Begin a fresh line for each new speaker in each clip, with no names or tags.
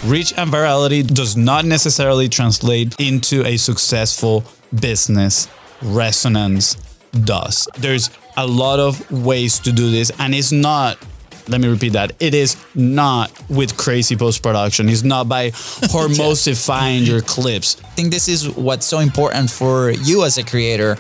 Reach and virality does not necessarily translate into a successful business. Resonance does. There's a lot of ways to do this, and it's not, let me repeat that, it is not with crazy post-production. It's not by hormosifying your clips.
I think this is what's so important for you as a creator,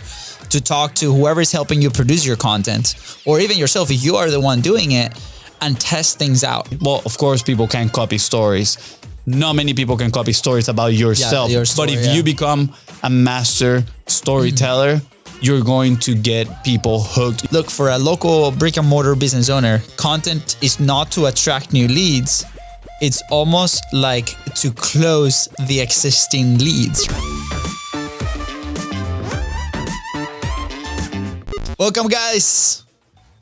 to talk to whoever is helping you produce your content, or even yourself if you are the one doing it, and test things out.
Well, of course, people can copy stories. Not many people can copy stories about yourself.
Your story,
but if you become a master storyteller, you're going to get people hooked.
Look, for a local brick and mortar business owner, content is not to attract new leads. It's almost like to close the existing leads. Welcome, guys,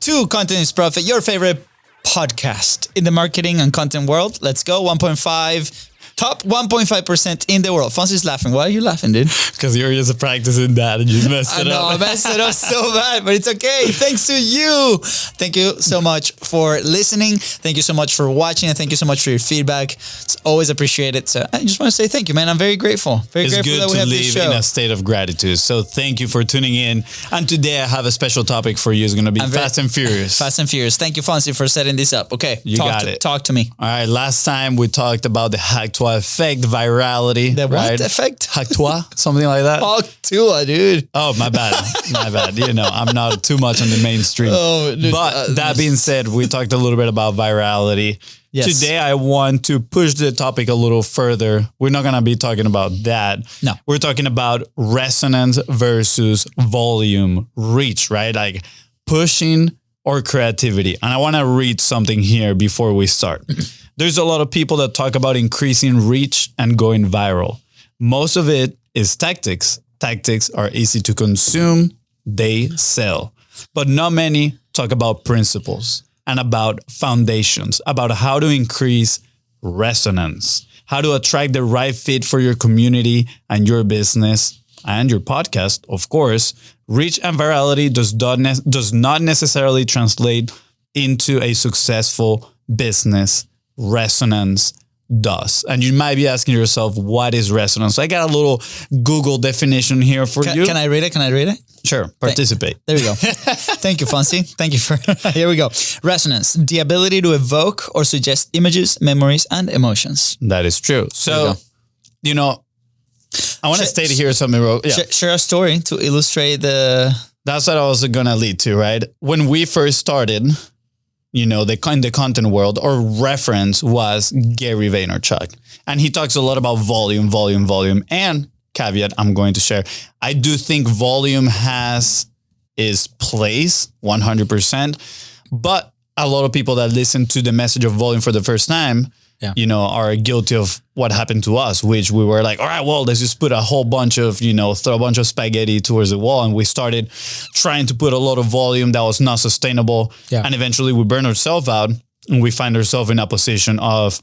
to Content is Profit, your favorite podcast in the marketing and content world. Let's go. 1.5, top 1.5% in the world. Fonzie's laughing. Why are you laughing, dude?
Because you're just practicing that and you messed it up.
I messed it up so bad, but it's okay. Thanks to you. Thank you so much for listening. Thank you so much for watching, and thank you so much for your feedback. It's always appreciated. So I just want to say thank you, man. I'm very grateful. Very grateful that we have this show.
It's good to live in a state of gratitude. So thank you for tuning in. And today I have a special topic for you. It's going to be Fast and Furious.
Fast and Furious. Thank you, Fonzie, for setting this up. Okay.
You got it.
Talk to me.
All right. Last time we talked about the Hack effect, virality.
The
right?
What effect?
Hack something like that.
Hack dude.
Oh, my bad. My bad. You know, I'm not too much on the mainstream.
Oh, dude,
but that being said, we talked a little bit about virality. Yes. Today, I want to push the topic a little further. We're not going to be talking about that.
No.
We're talking about resonance versus volume, reach, right? Like pushing or creativity. And I want to read something here before we start. There's a lot of people that talk about increasing reach and going viral. Most of it is tactics. Tactics are easy to consume. They sell. But not many talk about principles and about foundations, about how to increase resonance, how to attract the right fit for your community and your business and your podcast, of course. Reach and virality does not necessarily translate into a successful business. Resonance does. And you might be asking yourself, what is resonance? So I got a little Google definition here for you.
Can I read it?
Sure. Participate.
There we go. Thank you, Fonzie. Thank you for, here we go. Resonance, the ability to evoke or suggest images, memories, and emotions.
That is true. So, you know, I want to state here something.
Share a story to illustrate
That's what I was going to lead to, right? When we first started, you know, the content world, our reference was Gary Vaynerchuk. And he talks a lot about volume. And caveat I'm going to share, I do think volume has its place 100%. But a lot of people that listen to the message of volume for the first time, you know, are guilty of what happened to us, which we were like, all right, well, let's just put a whole bunch of, you know, throw a bunch of spaghetti towards the wall. And we started trying to put a lot of volume that was not sustainable. Yeah. And eventually we burned ourselves out, and we find ourselves in a position of,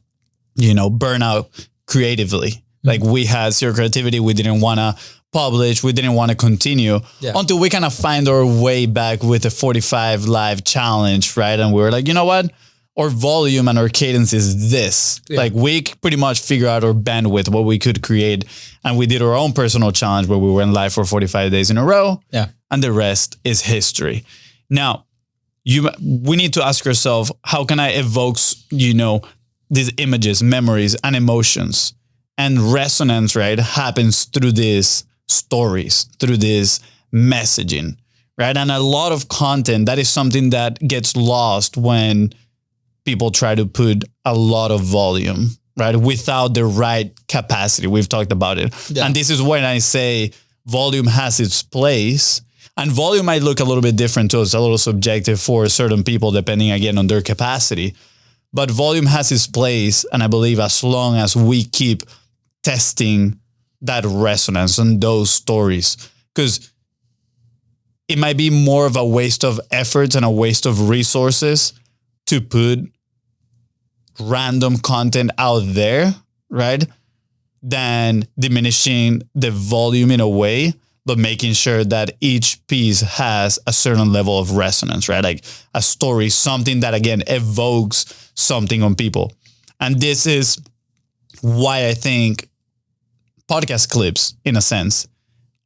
you know, burnout creatively. Mm-hmm. Like we had zero creativity. We didn't want to publish. We didn't want to continue until we kind of find our way back with the 45 live challenge, right? And we were like, you know what? Our volume and our cadence is this. Yeah. Like we pretty much figure out our bandwidth, what we could create. And we did our own personal challenge where we went live for 45 days in a row. Yeah. And the rest is history. Now, we need to ask ourselves, how can I evoke, you know, these images, memories, and emotions? And resonance, right, happens through these stories, through this messaging, right? And a lot of content, that is something that gets lost when people try to put a lot of volume, right? Without the right capacity. We've talked about it. Yeah. And this is when I say volume has its place. And volume might look a little bit different too. It's a little subjective for certain people, depending again on their capacity. But volume has its place. And I believe as long as we keep testing that resonance and those stories, because it might be more of a waste of efforts and a waste of resources to put random content out there, right? Than diminishing the volume in a way, but making sure that each piece has a certain level of resonance, right? Like a story, something that again evokes something on people. And this is why I think podcast clips, in a sense,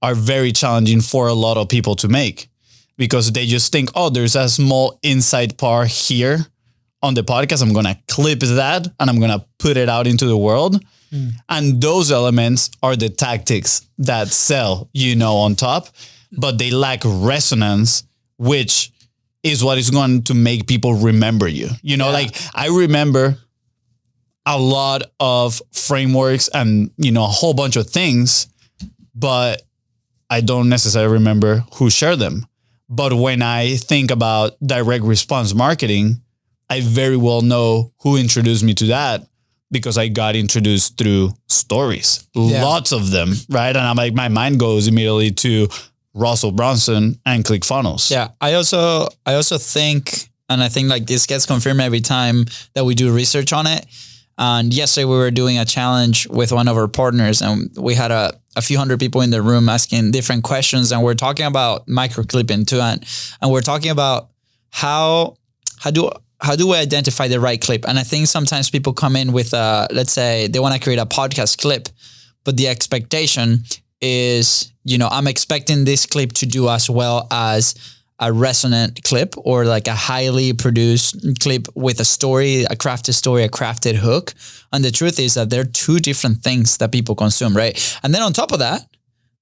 are very challenging for a lot of people to make, because they just think, oh, there's a small inside part here on the podcast. I'm going to clip that and I'm going to put it out into the world. And those elements are the tactics that sell, on top, but they lack resonance, which is what is going to make people remember you. Like I remember a lot of frameworks and, a whole bunch of things, but I don't necessarily remember who shared them. But when I think about direct response marketing, I very well know who introduced me to that, because I got introduced through stories, lots of them, right? And I'm like, my mind goes immediately to Russell Brunson and ClickFunnels.
Yeah, I also think, and I think like this gets confirmed every time that we do research on it. And yesterday we were doing a challenge with one of our partners, and we had a few hundred people in the room asking different questions, and we're talking about microclipping too, and we're talking about how do we identify the right clip? And I think sometimes people come in with let's say they want to create a podcast clip, but the expectation is, I'm expecting this clip to do as well as a resonant clip, or like a highly produced clip with a story, a crafted hook. And the truth is that they're two different things that people consume, right? And then on top of that,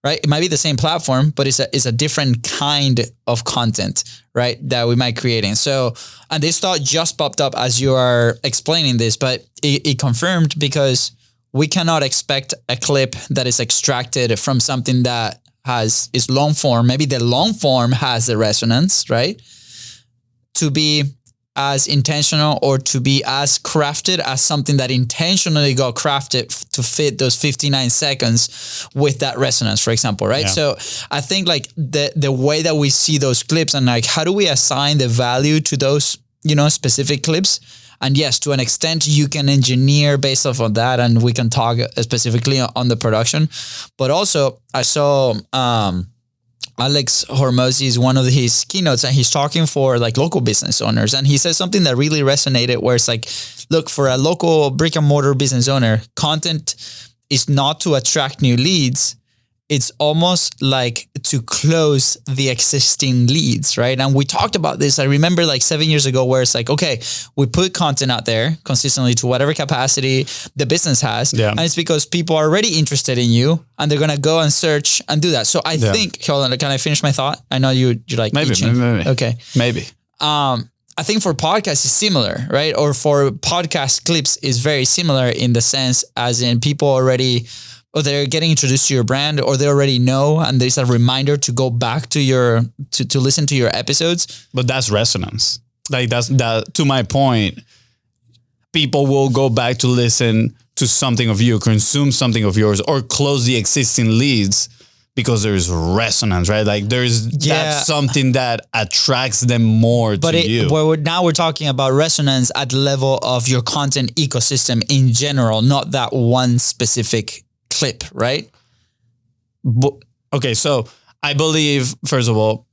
right, it might be the same platform, but it's a different kind of content, right, that we might create in. So, and this thought just popped up as you are explaining this, but it confirmed, because we cannot expect a clip that is extracted from something that is long form. Maybe the long form has the resonance, right, to be as intentional or to be as crafted as something that intentionally got crafted to fit those 59 seconds with that resonance, for example, right? Yeah. So I think like the way that we see those clips, and like, how do we assign the value to those, specific clips? And yes, to an extent, you can engineer based off of that, and we can talk specifically on the production. But also, I saw Alex Hormozy's one of his keynotes, and he's talking for like local business owners, and he says something that really resonated, where it's like, look, for a local brick and mortar business owner, content is not to attract new leads. It's almost like to close the existing leads, right? And we talked about this. I remember like 7 years ago, where it's like, okay, we put content out there consistently to whatever capacity the business has. Yeah. And it's because people are already interested in you, and they're going to go and search and do that. So I think, hold on, can I finish my thought? I know you like
maybe.
Okay.
Maybe.
I think for podcasts is similar, right? Or for podcast clips is very similar in the sense as in people already, or they're getting introduced to your brand, or they already know, and there's a reminder to go back to to listen to your episodes.
But that's resonance. Like that, to my point, people will go back to listen to something of you, consume something of yours, or close the existing leads because there's resonance, right? Like that's something that attracts them more to you.
But now we're talking about resonance at the level of your content ecosystem in general, not that one specific clip, right?
Okay, so I believe, first of all,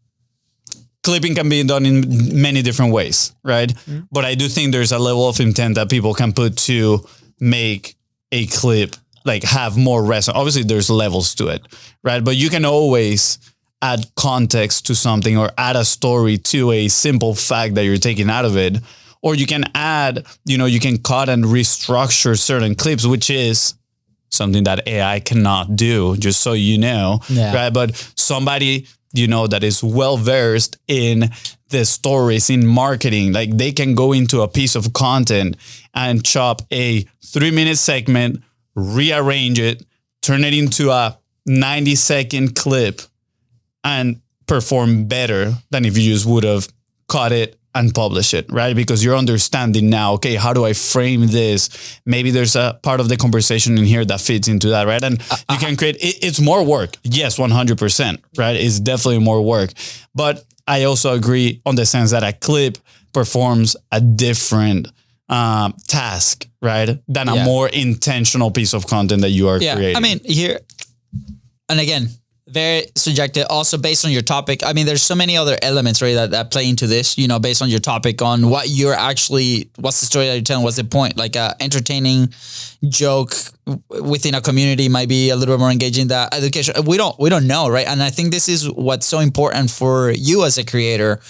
clipping can be done in many different ways, right? Mm-hmm. But I do think there's a level of intent that people can put to make a clip like have more resonance. Obviously, there's levels to it, right? But you can always add context to something, or add a story to a simple fact that you're taking out of it. Or you can add, you can cut and restructure certain clips, which is something that AI cannot do, just so you know, right? But somebody, that is well-versed in the stories, in marketing, like they can go into a piece of content and chop a 3-minute segment, rearrange it, turn it into a 90-second clip, and perform better than if you just would have cut it and publish it, right? Because you're understanding now, okay, how do I frame this? Maybe there's a part of the conversation in here that fits into that, right? And you can create, it's more work. Yes, 100%, right? It's definitely more work. But I also agree on the sense that a clip performs a different task, right? Than a more intentional piece of content that you are creating.
I mean, here, and again, Very subjective, also based on your topic. I mean, there's so many other elements, right, that play into this, you know, based on your topic, on what you're actually, what's the story that you're telling, what's the point? Like a entertaining joke within a community might be a little bit more engaging than education. We don't know, right? And I think this is what's so important for you as a creator,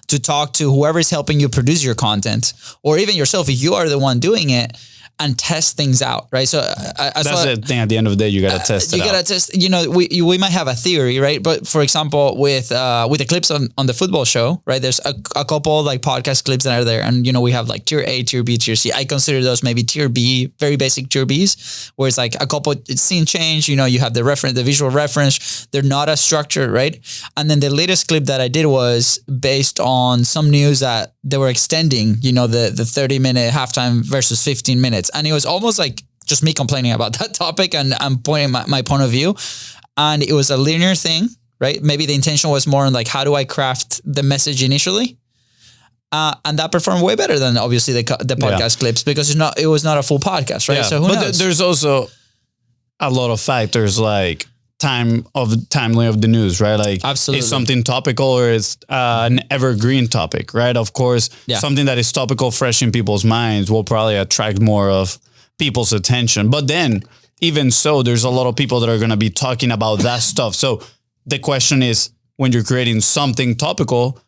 to talk to whoever's helping you produce your content, or even yourself if you are the one doing it, and test things out, right? So that's
the thing. At the end of the day, you gotta test it.
You gotta test. You know, we might have a theory, right? But for example, with the clips on the football show, right? There's a couple like podcast clips that are there, and you know, we have like tier A, tier B, tier C. I consider those maybe tier B, very basic tier Bs, where it's like a couple scene change. You know, you have the reference, the visual reference. They're not as structured, right? And then the latest clip that I did was based on some news that they were extending, you know, the 30-minute halftime versus 15 minutes. And it was almost like just me complaining about that topic and I'm pointing my point of view. And it was a linear thing, right? Maybe the intention was more on like, how do I craft the message initially? And that performed way better than obviously the podcast clips, because it was not a full podcast, right?
Yeah.
So who knows?
There's also a lot of factors like timeline of the news, right? Like,
absolutely,
is something topical or is an evergreen topic, right? Of course, something that is topical, fresh in people's minds will probably attract more of people's attention. But then, even so, there's a lot of people that are going to be talking about that stuff. So the question is, when you're creating something topical,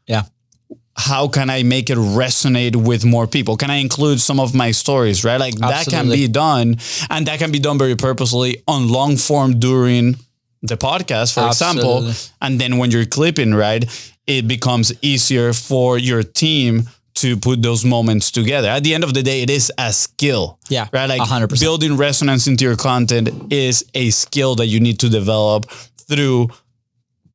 how can I make it resonate with more people? Can I include some of my stories, right? Like that can be done, and that can be done very purposely on long form during the podcast, for example. And then when you're clipping, right, it becomes easier for your team to put those moments together. At the end of the day, it is a skill.
Yeah.
Right. Like
100%.
Building resonance into your content is a skill that you need to develop through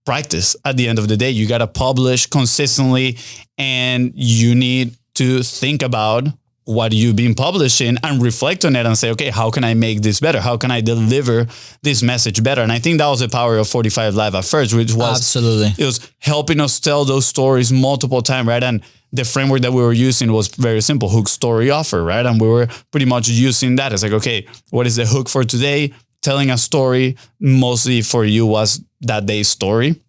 practice. At the end of the day, you got to publish consistently, and you need to think about what you've been publishing and reflect on it and say, okay, how can I make this better? How can I deliver this message better? And I think that was the power of 45 Live at first, which was it was helping us tell those stories multiple times, right? And the framework that we were using was very simple: hook, story, offer, right? And we were pretty much using that. It's like, okay, what is the hook for today? Telling a story, mostly for you, was that day's story.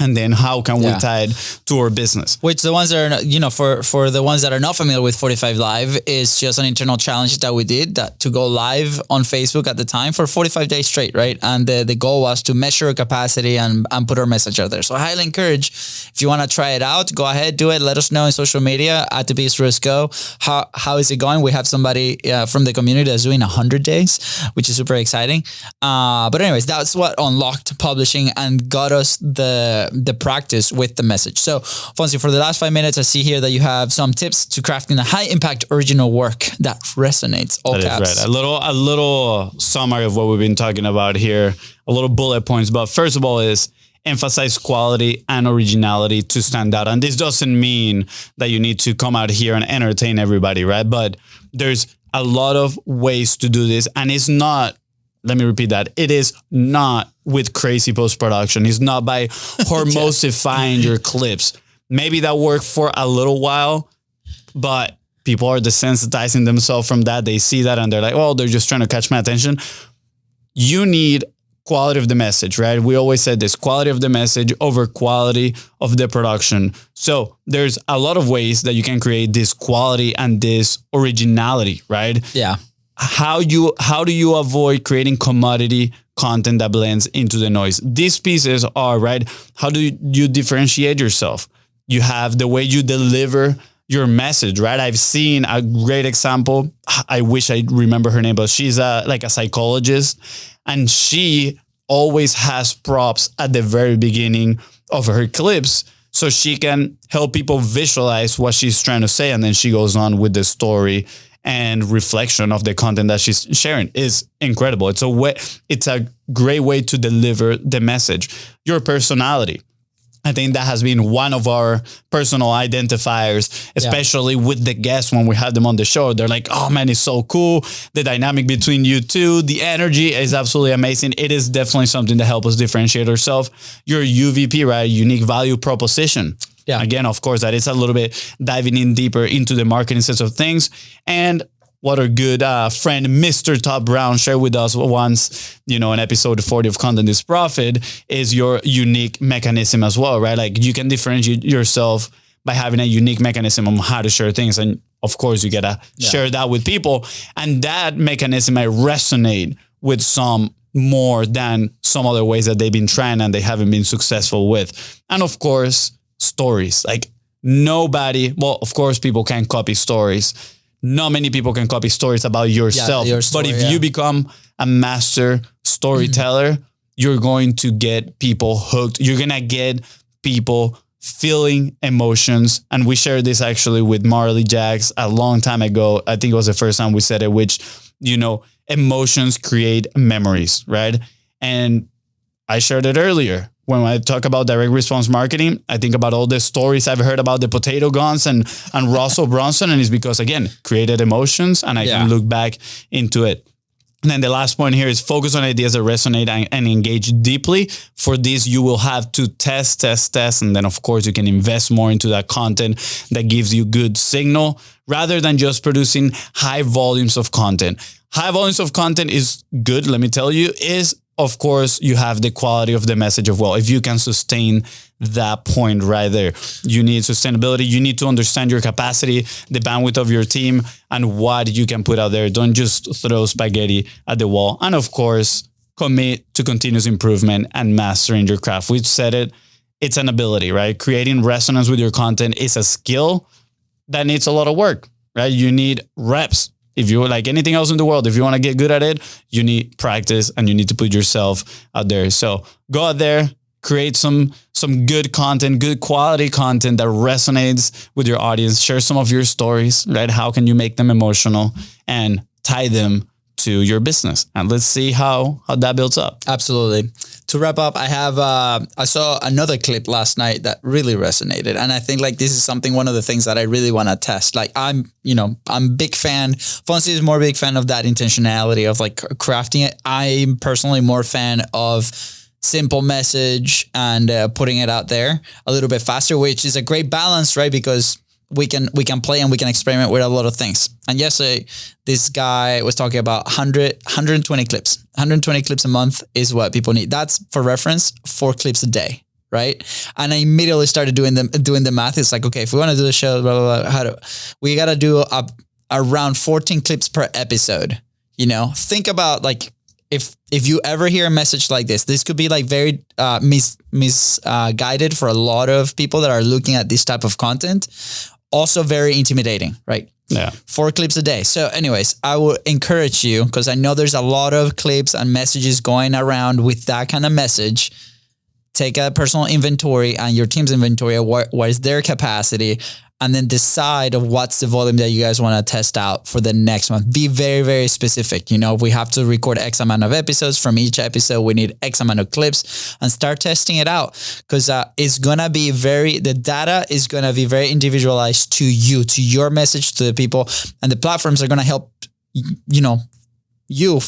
And then how can we tie it to our business?
Which the ones that are, you know, for the ones that are not familiar with 45 Live, is just an internal challenge that we did to go live on Facebook at the time for 45 days straight, right? And the goal was to measure our capacity and put our message out there. So I highly encourage, if you want to try it out, go ahead, do it. Let us know in social media at the Beast Risk Go. How is it going? We have somebody from the community that's doing 100 days, which is super exciting. But anyways, that's what unlocked publishing and got us the practice with the message. So Fonzie, for the last 5 minutes, I see here that you have some tips to crafting a high impact original work that resonates. All caps.
That is right. A little summary of what we've been talking about here, a little bullet points. But first of all is emphasize quality and originality to stand out. And this doesn't mean that you need to come out here and entertain everybody, right? But there's a lot of ways to do this. And it's not, let me repeat that. It is not with crazy post-production. It's not by hormosifying your clips. Maybe that worked for a little while, but people are desensitizing themselves from that. They see that and they're like, oh, they're just trying to catch my attention. You need quality of the message, right? We always said this: quality of the message over quality of the production. So there's a lot of ways that you can create this quality and this originality, right?
Yeah.
How do you avoid creating commodity content that blends into the noise? These pieces are, right, how do you differentiate yourself? You have the way you deliver your message, right? I've seen a great example. I wish I remember her name, but she's like a psychologist, and she always has props at the very beginning of her clips so she can help people visualize what she's trying to say. And then she goes on with the story and reflection of the content that she's sharing. Is incredible. It's a great way to deliver the message. Your personality. I think that has been one of our personal identifiers, especially with the guests when we had them on the show. They're like, oh man, it's so cool. The dynamic between you two, the energy is absolutely amazing. It is definitely something to help us differentiate ourselves. Your UVP, right? Unique value proposition. Yeah. Again, of course, that is a little bit diving in deeper into the marketing sense of things. And what our good friend, Mr. Todd Brown, shared with us once, in episode 40 of Content is Profit, is your unique mechanism as well, right? Like you can differentiate yourself by having a unique mechanism on how to share things. And of course, you got to share that with people. And that mechanism might resonate with some more than some other ways that they've been trying and they haven't been successful with. And of course, stories. Like nobody, well, of course, people can copy stories. Not many people can copy stories about yourself.
Your story,
but if you become a master storyteller, you're going to get people hooked. You're going to get people feeling emotions. And we shared this actually with Marley Jacks a long time ago. I think it was the first time we said it, which, emotions create memories, right? And I shared it earlier. When I talk about direct response marketing, I think about all the stories I've heard about the potato guns and Russell Brunson. And it's because, again, created emotions and I can look back into it. And then the last point here is focus on ideas that resonate and engage deeply. For this, you will have to test. And then, of course, you can invest more into that content that gives you good signal rather than just producing high volumes of content. High volumes of content is good, let me tell you, is, of course, you have the quality of the message of, well, if you can sustain that point right there, you need sustainability. You need to understand your capacity, the bandwidth of your team, and what you can put out there. Don't just throw spaghetti at the wall. And of course, commit to continuous improvement and mastering your craft. We've said it, it's an ability, right? Creating resonance with your content is a skill that needs a lot of work, right? You need reps. If you like anything else in the world, if you want to get good at it, you need practice and you need to put yourself out there. So go out there, create some good content, good quality content that resonates with your audience. Share some of your stories, right? How can you make them emotional and tie them to your business? And let's see how that builds up.
Absolutely. To wrap up, I saw another clip last night that really resonated. And I think like this is one of the things that I really want to test. Like I'm big fan. Fonzie is more big fan of that intentionality of like crafting it. I'm personally more fan of simple message and putting it out there a little bit faster, which is a great balance, right? Because we can play and we can experiment with a lot of things. And yesterday, this guy was talking about 120 clips. 120 clips a month is what people need. That's, for reference, 4 clips a day, right? And I immediately started doing the math. It's like, okay, if we want to do the show, blah, blah, blah, we got to do around 14 clips per episode. Think about like, if you ever hear a message like this could be like very misguided for a lot of people that are looking at this type of content. Also very intimidating, right?
Yeah.
4 clips a day. So anyways, I would encourage you, because I know there's a lot of clips and messages going around with that kind of message. Take a personal inventory and your team's inventory of what is their capacity, and then decide of what's the volume that you guys want to test out for the next month. Be very, very specific. We have to record X amount of episodes. From each episode, we need X amount of clips, and start testing it out, because it's going to be the data is going to be very individualized to you, to your message, to the people, and the platforms are going to help, you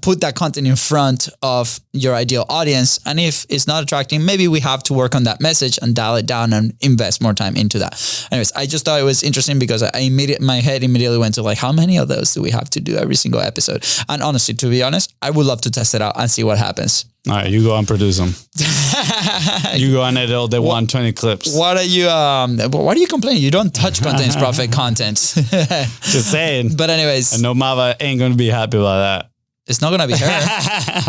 put that content in front of your ideal audience. And if it's not attracting, maybe we have to work on that message and dial it down and invest more time into that. Anyways, I just thought it was interesting because my head immediately went to like, how many of those do we have to do every single episode? And honestly, to be honest, I would love to test it out and see what happens.
All right, you go and produce them. You go and edit all the 120 clips.
What are you complaining? You don't touch Content is Profit content.
Just saying.
But anyways.
I know Mava ain't going to be happy about that.
It's not going to be her.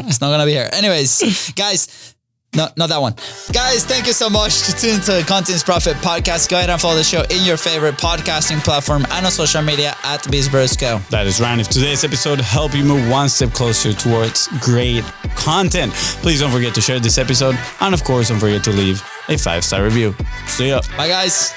It's not going to be her. Anyways, guys, no, not that one. Guys, thank you so much to tune into the Content is Profit podcast. Go ahead and follow the show in your favorite podcasting platform and on social media at BizBrosco.
That is right. If today's episode helped you move one step closer towards great content, please don't forget to share this episode. And of course, don't forget to leave a 5-star review. See ya.
Bye, guys.